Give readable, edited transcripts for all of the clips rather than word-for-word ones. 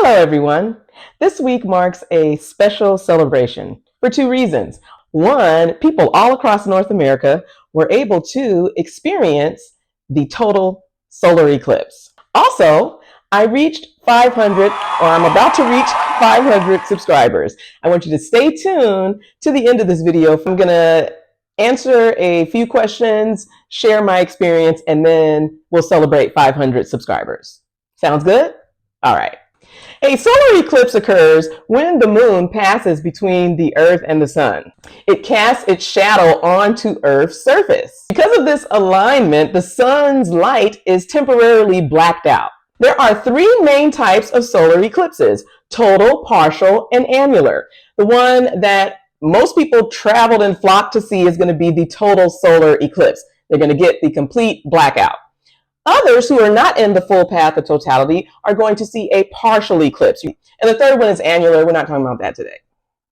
Hello, everyone. This week marks a special celebration for two reasons. One, people all across North America were able to experience the total solar eclipse. Also, I reached 500, or I'm about to reach 500 subscribers. I want you to stay tuned to the end of this video. I'm going to answer a few questions, share my experience, and then we'll celebrate 500 subscribers. Sounds good? All right. A solar eclipse occurs when the moon passes between the Earth and the sun. It casts its shadow onto Earth's surface. Because of this alignment, the sun's light is temporarily blacked out. There are three main types of solar eclipses: total, partial, and annular. The one that most people traveled and flocked to see is going to be the total solar eclipse. They're going to get the complete blackout. Others who are not in the full path of totality are going to see a partial eclipse. And the third one is annular. We're not talking about that today.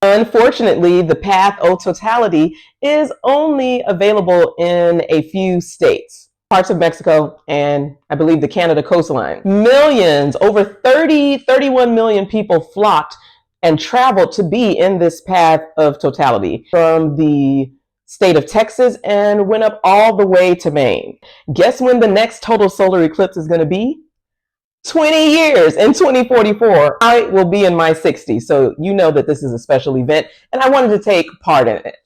Unfortunately, the path of totality is only available in a few states, parts of Mexico, and I believe the Canada coastline. Millions, over 31 million people flocked and traveled to be in this path of totality from the state of Texas and went up all the way to Maine. Guess when the next total solar eclipse is going to be? 20 years, in 2044. I will be in my 60s, so you know that this is a special event, and I wanted to take part in it.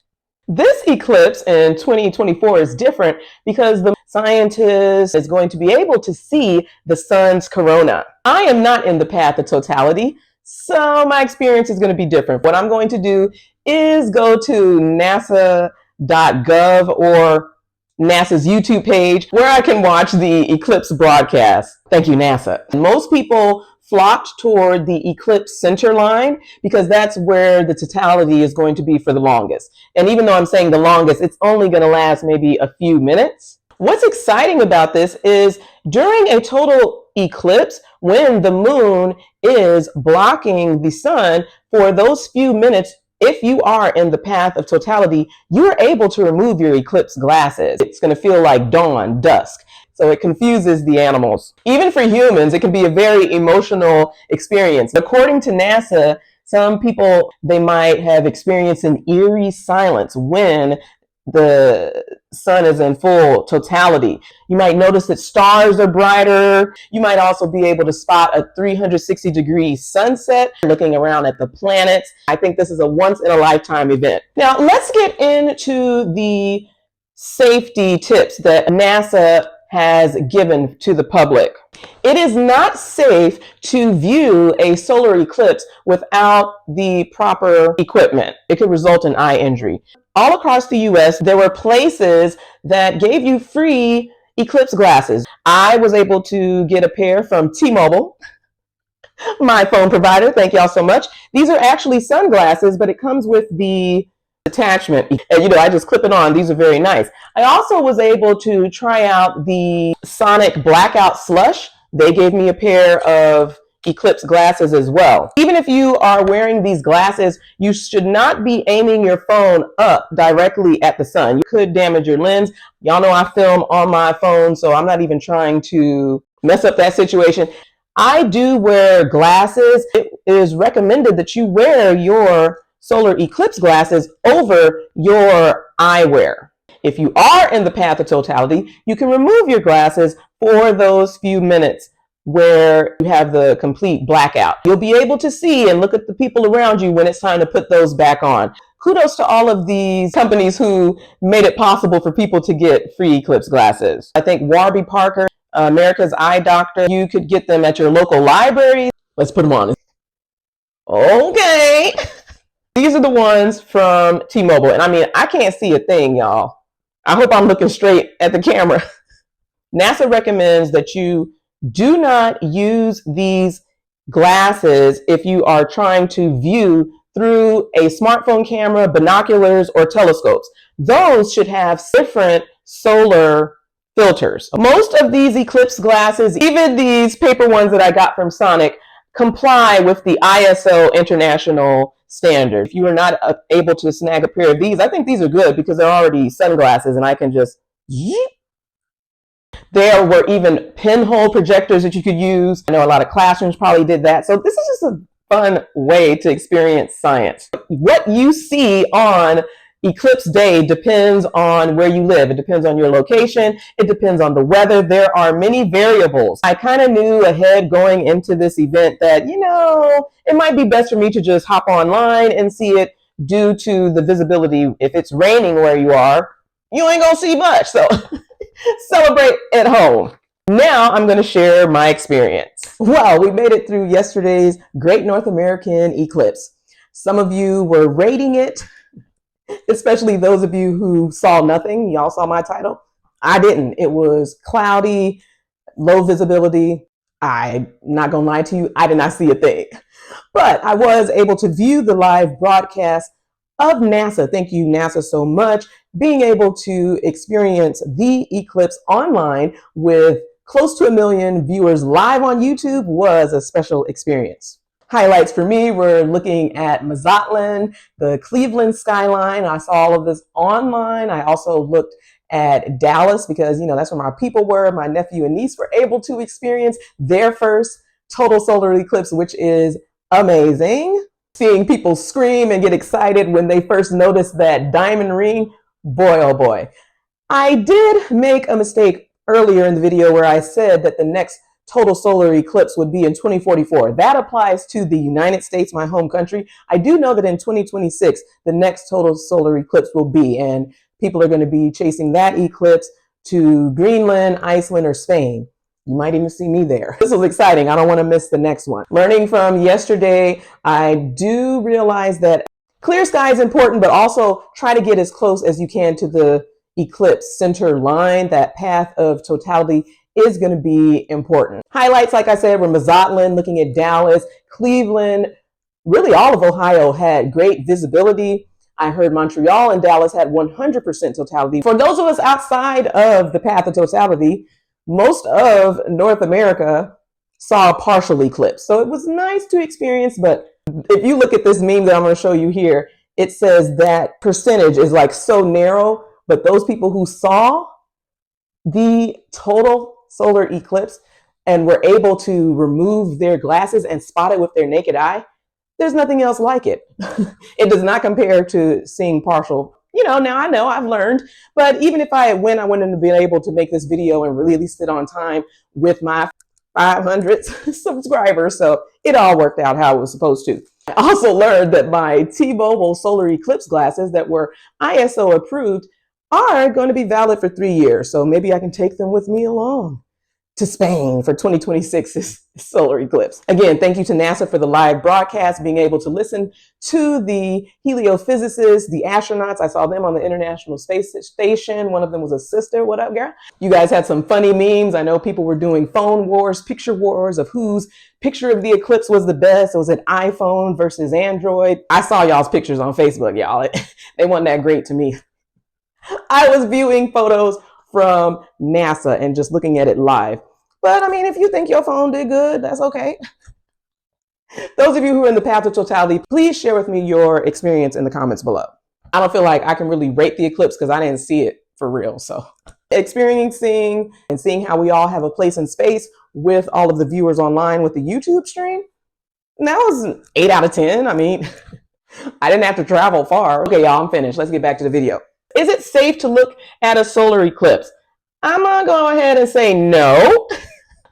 This eclipse in 2024 is different because the scientist is going to be able to see the sun's corona. I am not in the path of totality, so my experience is going to be different. What I'm going to do is go to NASA.gov or NASA's YouTube page where I can watch the eclipse broadcast. Thank you, NASA. Most people flocked toward the eclipse center line because that's where the totality is going to be for the longest. And even though I'm saying the longest, it's only going to last maybe a few minutes. What's exciting about this is during a total eclipse, when the moon is blocking the sun for those few minutes, if you are in the path of totality, you're able to remove your eclipse glasses. It's going to feel like dawn, dusk. So it confuses the animals. Even for humans, it can be a very emotional experience. According to NASA, some people, they might have experienced an eerie silence when the sun is in full totality. You might notice that stars are brighter. You might also be able to spot a 360-degree sunset looking around at the planets. I think this is a once-in-a-lifetime event. Now, let's get into the safety tips that NASA has given to the public. It is not safe to view a solar eclipse without the proper equipment. It could result in eye injury. All across the US, there were places that gave you free Eclipse glasses. I was able to get a pair from T-Mobile, my phone provider. Thank y'all so much. These are actually sunglasses, but it comes with the attachment. And I just clip it on. These are very nice. I also was able to try out the Sonic Blackout Slush. They gave me a pair of Eclipse glasses as well. Even if you are wearing these glasses, you should not be aiming your phone up directly at the sun. You could damage your lens. Y'all know I film on my phone, so I'm not even trying to mess up that situation. I do wear glasses. It is recommended that you wear your solar eclipse glasses over your eyewear. If you are in the path of totality, you can remove your glasses for those few minutes where you have the complete blackout. You'll be able to see and look at the people around you when it's time to put those back on. Kudos to all of these companies who made it possible for people to get free Eclipse glasses. I think Warby Parker, America's Eye Doctor, you could get them at your local library. Let's put them on. Okay. These are the ones from T-Mobile. And I mean, I can't see a thing, y'all. I hope I'm looking straight at the camera. NASA recommends that you do not use these glasses if you are trying to view through a smartphone camera, binoculars, or telescopes. Those should have different solar filters. Most of these Eclipse glasses, even these paper ones that I got from Sonic, comply with the ISO international standard. If you are not able to snag a pair of these, I think these are good because they're already sunglasses and I can just There were even pinhole projectors that you could use. I know a lot of classrooms probably did that. So this is just a fun way to experience science. What you see on Eclipse Day depends on where you live. It depends on your location. It depends on the weather. There are many variables. I kind of knew ahead going into this event that, it might be best for me to just hop online and see it due to the visibility. If it's raining where you are, you ain't gonna see much. So celebrate at home. Now I'm going to share my experience. Well, we made it through yesterday's Great North American Eclipse. Some of you were rating it, especially those of you who saw nothing. Y'all saw my title. I didn't. It was cloudy, low visibility. I'm not going to lie to you. I did not see a thing. But I was able to view the live broadcast of NASA. Thank you, NASA, so much. Being able to experience the eclipse online with close to 1 million viewers live on YouTube was a special experience. Highlights for me were looking at Mazatlan, the Cleveland skyline. I saw all of this online. I also looked at Dallas because, that's where my people were. My nephew and niece were able to experience their first total solar eclipse, which is amazing. Seeing people scream and get excited when they first noticed that diamond ring, boy, oh boy. I did make a mistake earlier in the video where I said that the next total solar eclipse would be in 2044. That applies to the United States, my home country. I do know that in 2026, the next total solar eclipse will be, and people are going to be chasing that eclipse to Greenland, Iceland, or Spain. You might even see me there. This is exciting. I don't want to miss the next one. Learning from yesterday, I do realize that clear sky is important, but also try to get as close as you can to the eclipse center line. That path of totality is going to be important. Highlights, like I said, were Mazatlan, looking at Dallas, Cleveland, really all of Ohio had great visibility. I heard Montreal and Dallas had 100% totality. For those of us outside of the path of totality, most of North America saw a partial eclipse. So it was nice to experience, but if you look at this meme that I'm going to show you here, it says that percentage is like so narrow, but those people who saw the total solar eclipse and were able to remove their glasses and spot it with their naked eye, there's nothing else like it. It does not compare to seeing partial. Now I know I've learned, but even if I wouldn't have been able to make this video and release it on time with my 500 subscribers. So it all worked out how it was supposed to. I also learned that my T-Mobile solar eclipse glasses that were ISO approved are going to be valid for 3 years. So maybe I can take them with me along to Spain for 2026's solar eclipse. Again, thank you to NASA for the live broadcast, being able to listen to the heliophysicists, the astronauts. I saw them on the International Space Station. One of them was a sister. What up, girl? You guys had some funny memes. I know people were doing phone wars, picture wars of whose picture of the eclipse was the best. Was it iPhone versus Android? I saw y'all's pictures on Facebook, y'all. They weren't that great to me. I was viewing photos from NASA and just looking at it live. But I mean, if you think your phone did good, that's okay. Those of you who are in the path of totality, please share with me your experience in the comments below. I don't feel like I can really rate the eclipse because I didn't see it for real. So experiencing and seeing how we all have a place in space with all of the viewers online with the YouTube stream, that was an 8 out of 10. I mean, I didn't have to travel far. Okay, y'all, I'm finished. Let's get back to the video. Is it safe to look at a solar eclipse? I'm going to go ahead and say no.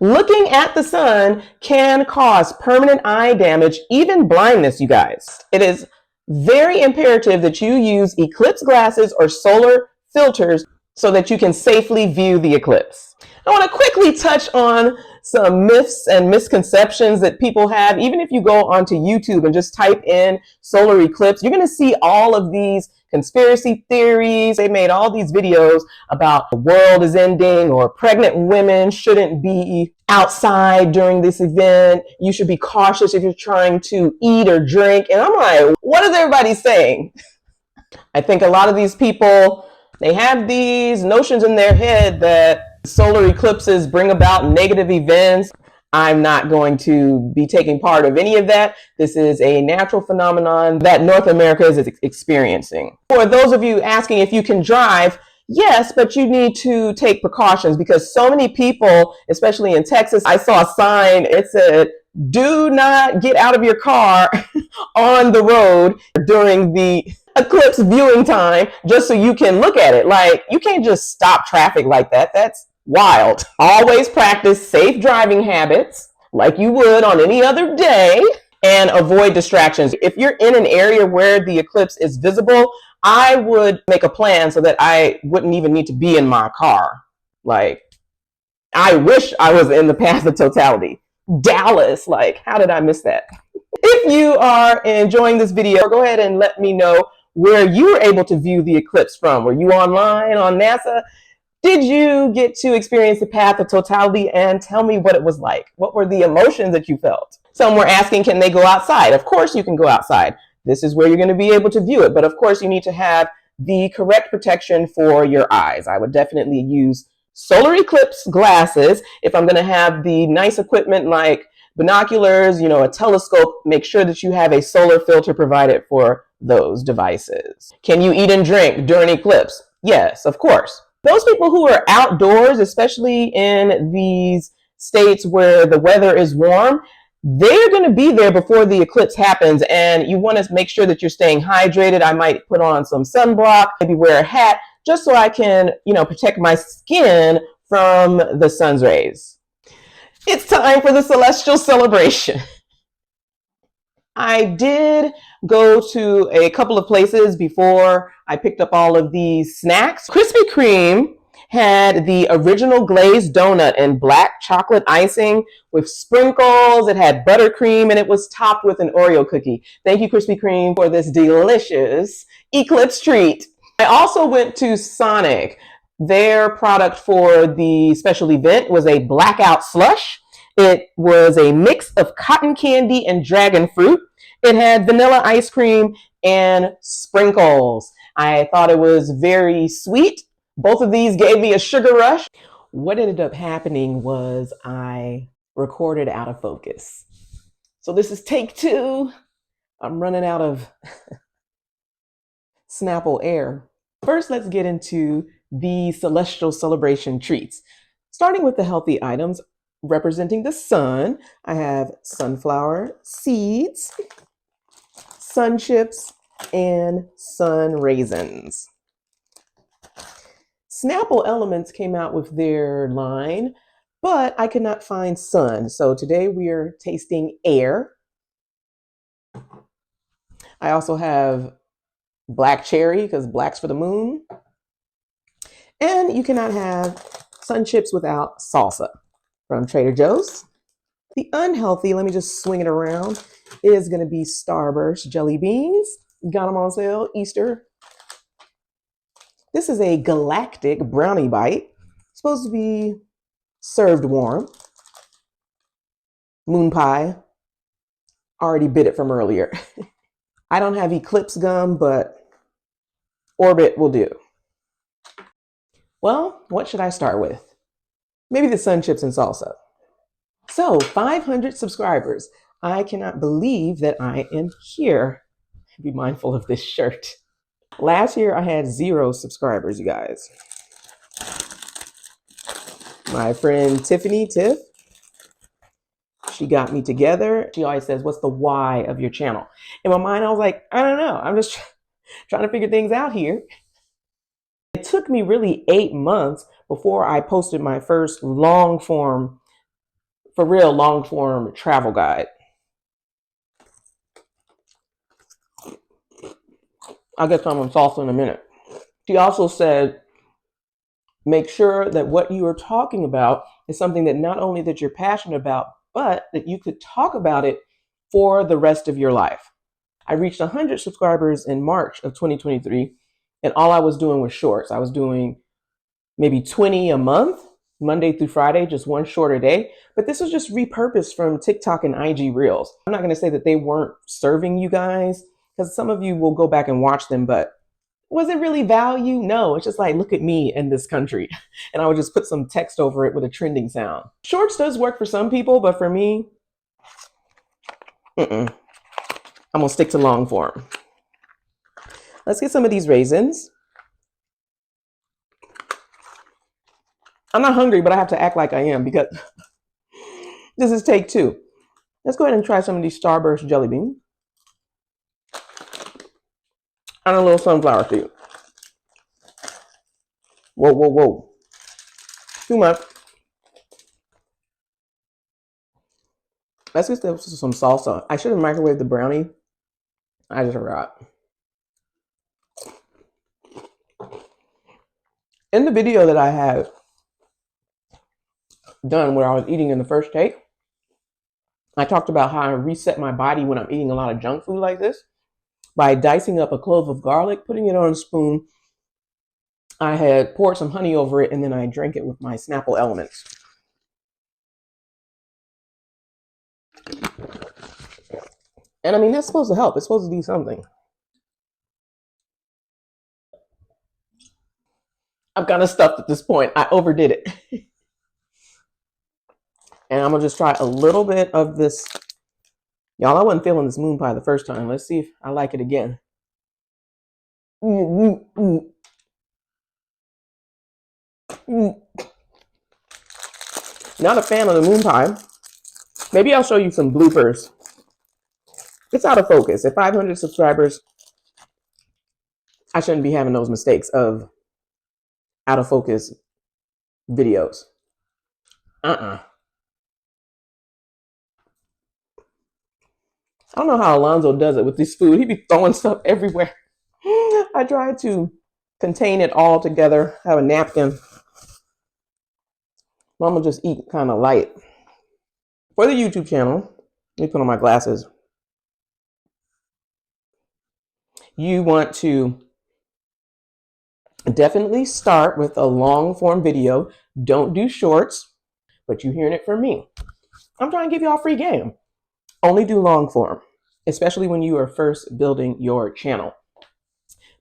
Looking at the sun can cause permanent eye damage, even blindness, you guys. It is very imperative that you use eclipse glasses or solar filters so that you can safely view the eclipse. I want to quickly touch on some myths and misconceptions that people have. Even if you go onto YouTube and just type in solar eclipse, you're going to see all of these conspiracy theories. They made all these videos about the world is ending or pregnant women shouldn't be outside during this event. You should be cautious if you're trying to eat or drink. And I'm like, what is everybody saying? I think a lot of these people, they have these notions in their head that solar eclipses bring about negative events. I'm not going to be taking part of any of that. This is a natural phenomenon that North America is experiencing. For those of you asking if you can drive, Yes, but you need to take precautions because so many people, especially in Texas, I saw a sign, it said, do not get out of your car on the road during the eclipse viewing time just so you can look at it. Like, you can't just stop traffic like that. That's wild. Always practice safe driving habits like you would on any other day and avoid distractions. If you're in an area where the eclipse is visible, I would make a plan so that I wouldn't even need to be in my car. Like, I wish I was in the path of totality. Dallas, like, how did I miss that? If you are enjoying this video, go ahead and let me know where you were able to view the eclipse from. Were you online on NASA? Did you get to experience the path of totality? And tell me what it was like. What were the emotions that you felt? Some were asking, can they go outside? Of course you can go outside. This is where you're going to be able to view it. But of course you need to have the correct protection for your eyes. I would definitely use solar eclipse glasses. If I'm going to have the nice equipment like binoculars, a telescope, make sure that you have a solar filter provided for those devices. Can you eat and drink during eclipse? Yes, of course. Those people who are outdoors, especially in these states where the weather is warm, they're going to be there before the eclipse happens, and you want to make sure that you're staying hydrated. I might put on some sunblock, maybe wear a hat, just so I can, protect my skin from the sun's rays. It's time for the celestial celebration. I did go to a couple of places before I picked up all of these snacks. Krispy Kreme had the original glazed donut and black chocolate icing with sprinkles. It had buttercream and it was topped with an Oreo cookie. Thank you, Krispy Kreme, for this delicious eclipse treat. I also went to Sonic. Their product for the special event was a blackout slush. It was a mix of cotton candy and dragon fruit. It had vanilla ice cream and sprinkles. I thought it was very sweet. Both of these gave me a sugar rush. What ended up happening was I recorded out of focus. So this is take 2. I'm running out of Snapple air. First, let's get into the celestial celebration treats. Starting with the healthy items representing the sun, I have sunflower seeds, sun chips, and sun raisins. Snapple Elements came out with their line, but I could not find sun. So today we are tasting air. I also have black cherry because black's for the moon. And you cannot have sun chips without salsa from Trader Joe's. The unhealthy, let me just swing it around, is going to be Starburst jelly beans. Got them on sale, Easter. This is a galactic brownie bite. Supposed to be served warm. Moon pie. Already bit it from earlier. I don't have Eclipse gum, but Orbit will do. Well, what should I start with? Maybe the sun chips and salsa. So 500 subscribers. I cannot believe that I am here. Be mindful of this shirt. Last year I had 0 subscribers, you guys. My friend Tiffany, Tiff, she got me together. She always says, what's the why of your channel? In my mind, I was like, I don't know. I'm just trying to figure things out here. It took me really 8 months before I posted my first long form travel guide. I'll get some on salsa in a minute. She also said, make sure that what you are talking about is something that not only that you're passionate about, but that you could talk about it for the rest of your life. I reached 100 subscribers in March of 2023, and all I was doing was shorts. I was doing maybe 20 a month, Monday through Friday, just one short a day. But this was just repurposed from TikTok and IG Reels. I'm not going to say that they weren't serving you guys, because some of you will go back and watch them, but was it really value? No, it's just like, look at me in this country. And I would just put some text over it with a trending sound. Shorts does work for some people, but for me, I'm gonna stick to long form. Let's get some of these raisins. I'm not hungry, but I have to act like I am because this is take two. Let's go ahead and try some of these Starburst jelly beans and a little sunflower seed. Whoa, whoa, whoa. Too much. Let's get some salsa. I should have microwaved the brownie. I just forgot. In the video that I had done where I was eating in the first take, I talked about how I reset my body when I'm eating a lot of junk food like this by dicing up a clove of garlic, putting it on a spoon. I had poured some honey over it, and then I drank it with my Snapple Elements. And I mean, that's supposed to help. It's supposed to do something. I'm kind of stuffed at this point. I overdid it. And I'm going to just try a little bit of this. Y'all, I wasn't feeling this moon pie the first time. Let's see if I like it again. Not a fan of the moon pie. Maybe I'll show you some bloopers. It's out of focus. At 500 subscribers, I shouldn't be having those mistakes of out of focus videos. I don't know how Alonzo does it with this food. He be throwing stuff everywhere. I try to contain it all together, have a napkin. I'm gonna just eat kind of light. For the YouTube channel, let me put on my glasses. You want to definitely start with a long form video. Don't do shorts, but you're hearing it from me. I'm trying to give y'all free game. Only do long form, especially when you are first building your channel.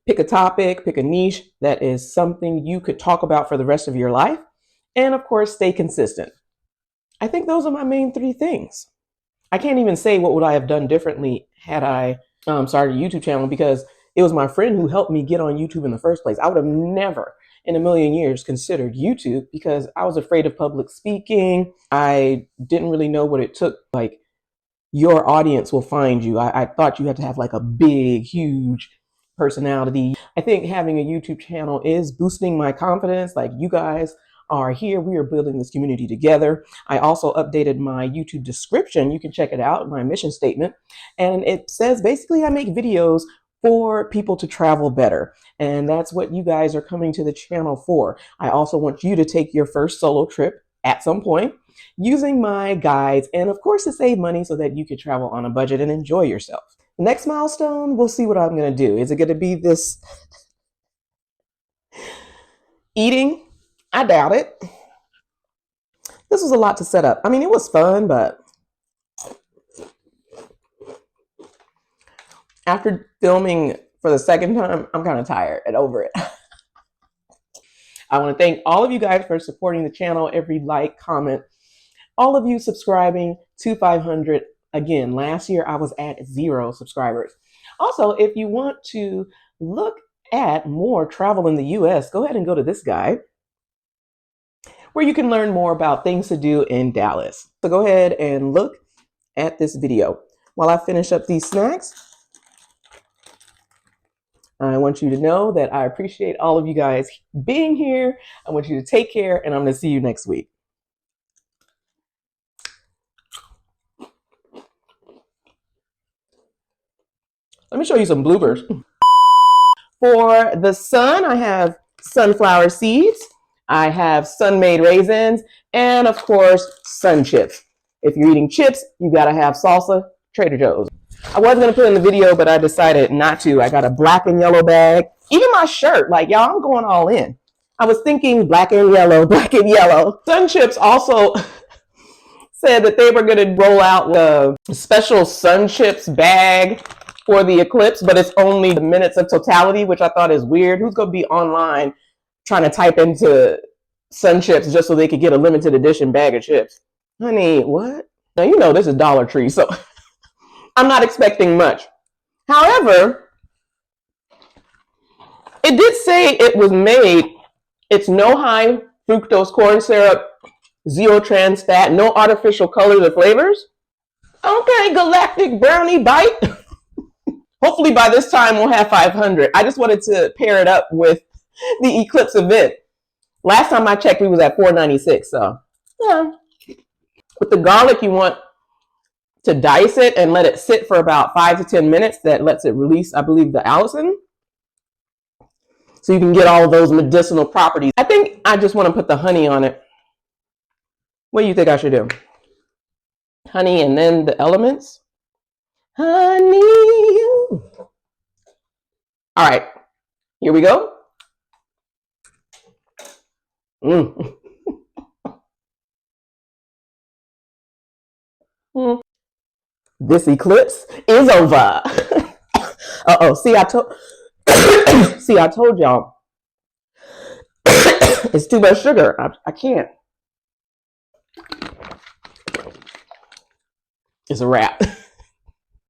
Pick a topic, pick a niche that is something you could talk about for the rest of your life. And of course, stay consistent. I think those are my main three things. I can't even say what would I have done differently had I started a YouTube channel, because it was my friend who helped me get on YouTube in the first place. I would have never in a million years considered YouTube because I was afraid of public speaking. I didn't really know what it took. Like, your audience will find you. I thought you had to have like a big, huge personality. I think having a YouTube channel is boosting my confidence. Like, you guys are here. We are building this community together. I also updated my YouTube description. You can check it out, my mission statement. And it says basically I make videos for people to travel better. And that's what you guys are coming to the channel for. I also want you to take your first solo trip at some point using my guides, and of course to save money so that you can travel on a budget and enjoy yourself. The next milestone, we'll see what I'm going to do. Is it going to be this eating? I doubt it. This was a lot to set up. I mean, it was fun, but after filming for the second time, I'm kind of tired and over it. I want to thank all of you guys for supporting the channel. Every like, comment, all of you subscribing to 500. Again, last year I was at 0 subscribers. Also, if you want to look at more travel in the US, go ahead and go to this guide where you can learn more about things to do in Dallas. So go ahead and look at this video. While I finish up these snacks, I want you to know that I appreciate all of you guys being here. I want you to take care, and I'm going to see you next week. Let me show you some bloopers. For the sun, I have sunflower seeds. I have sun-made raisins, and of course, sun chips. If you're eating chips, you gotta have salsa, Trader Joe's. I was gonna put in the video, but I decided not to. I got a black and yellow bag. Even my shirt, like, y'all, I'm going all in. I was thinking black and yellow, black and yellow. Sun Chips also said that they were gonna roll out the special Sun Chips bag for the Eclipse, but it's only the minutes of totality, which I thought is weird. Who's gonna be online trying to type into Sun Chips just so they could get a limited edition bag of chips? Honey, what? Now, you know this is Dollar Tree, so I'm not expecting much. However, it did say it was made, it's no high fructose corn syrup, zero trans fat, no artificial colors or flavors. Okay, galactic brownie bite. Hopefully by this time we'll have 500. I just wanted to pair it up with the Eclipse event. Last time I checked, we was at 496. So, yeah. With the garlic, you want to dice it and let it sit for about 5 to 10 minutes. That lets it release, I believe, the allicin. So you can get all of those medicinal properties. I think I just want to put the honey on it. What do you think I should do? Honey and then the elements? Honey. All right, here we go. Mm. This eclipse is over. Uh-oh, see, I told y'all. It's too much sugar. I can't. It's a wrap.